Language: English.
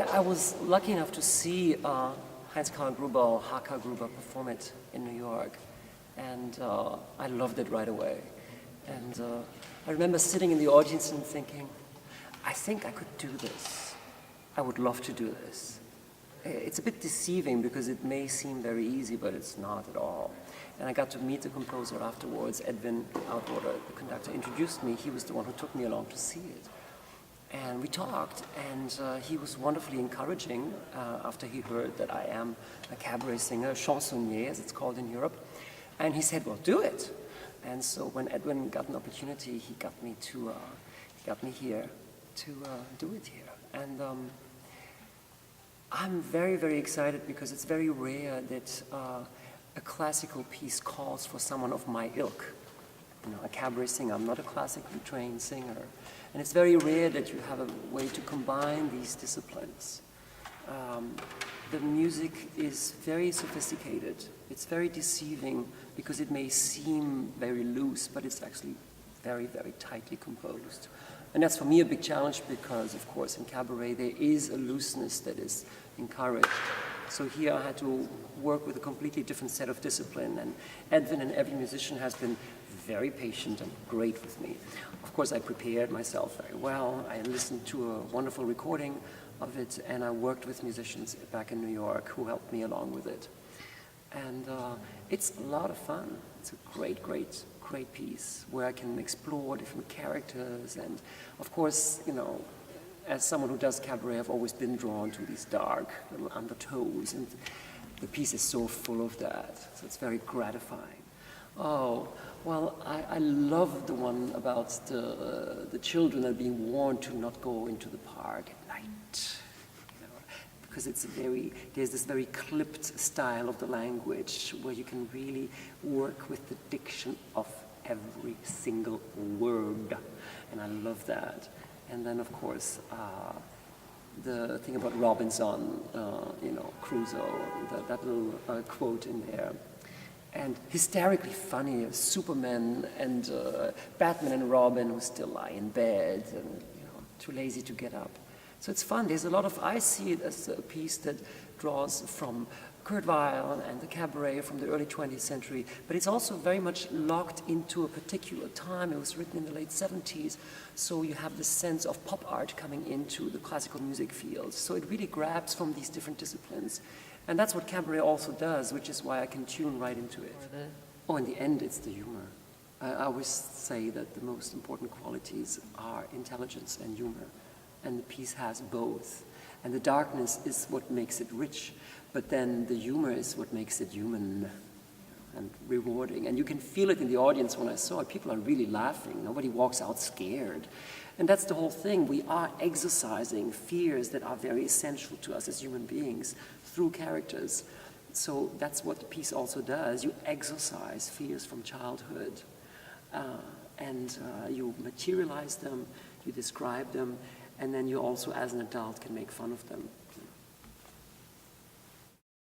I was lucky enough to see Heinz-Karl Gruber, or H.K. Gruber, perform it in New York, and I loved it right away. And I remember sitting in the audience and thinking, I think I could do this. I would love to do this. It's a bit deceiving because it may seem very easy, but it's not at all. And I got to meet the composer afterwards. Edwin Outwater, the conductor, introduced me. He was the one who took me along to see it. And we talked, and he was wonderfully encouraging after he heard that I am a cabaret singer, chansonnier, as it's called in Europe. And he said, well, do it. And so when Edwin got an opportunity, he got me here to do it here. And I'm very, very excited because it's very rare that a classical piece calls for someone of my ilk. You know, a cabaret singer. I'm not a classically trained singer. And it's very rare that you have a way to combine these disciplines. The music is very sophisticated. It's very deceiving because it may seem very loose, but it's actually very, very tightly composed. And that's for me a big challenge because, of course, in cabaret there is a looseness that is encouraged. So here I had to work with a completely different set of discipline, and Edwin and every musician has been very patient and great with me. Of course, I prepared myself very well. I listened to a wonderful recording of it, and I worked with musicians back in New York who helped me along with it. And it's a lot of fun. It's a great, great, great piece where I can explore different characters. And of course, you know, as someone who does cabaret, I've always been drawn to these dark little undertones, and the piece is so full of that. So it's very gratifying. Oh, well, I love the one about the children that are being warned to not go into the park at night. You know, because there's this very clipped style of the language where you can really work with the diction of every single word. And I love that. And then, of course, the thing about Robinson, you know, Crusoe, that little quote in there. And hysterically funny, Superman and Batman and Robin who still lie in bed and, you know, too lazy to get up. So it's fun. There's a lot of, I see it as a piece that draws from Kurt Weill and the cabaret from the early 20th century, but it's also very much locked into a particular time. It was written in the late 70s, so you have this sense of pop art coming into the classical music field. So it really grabs from these different disciplines. And that's what cabaret also does, which is why I can tune right into it. Oh, in the end, it's the humor. I always say that the most important qualities are intelligence and humor, and the piece has both. And the darkness is what makes it rich, but then the humor is what makes it human and rewarding. And you can feel it in the audience when I saw it. People are really laughing. Nobody walks out scared. And that's the whole thing. We are exercising fears that are very essential to us as human beings through characters. So that's what the piece also does. You exercise fears from childhood. And you materialize them, you describe them, and then you also, as an adult, can make fun of them.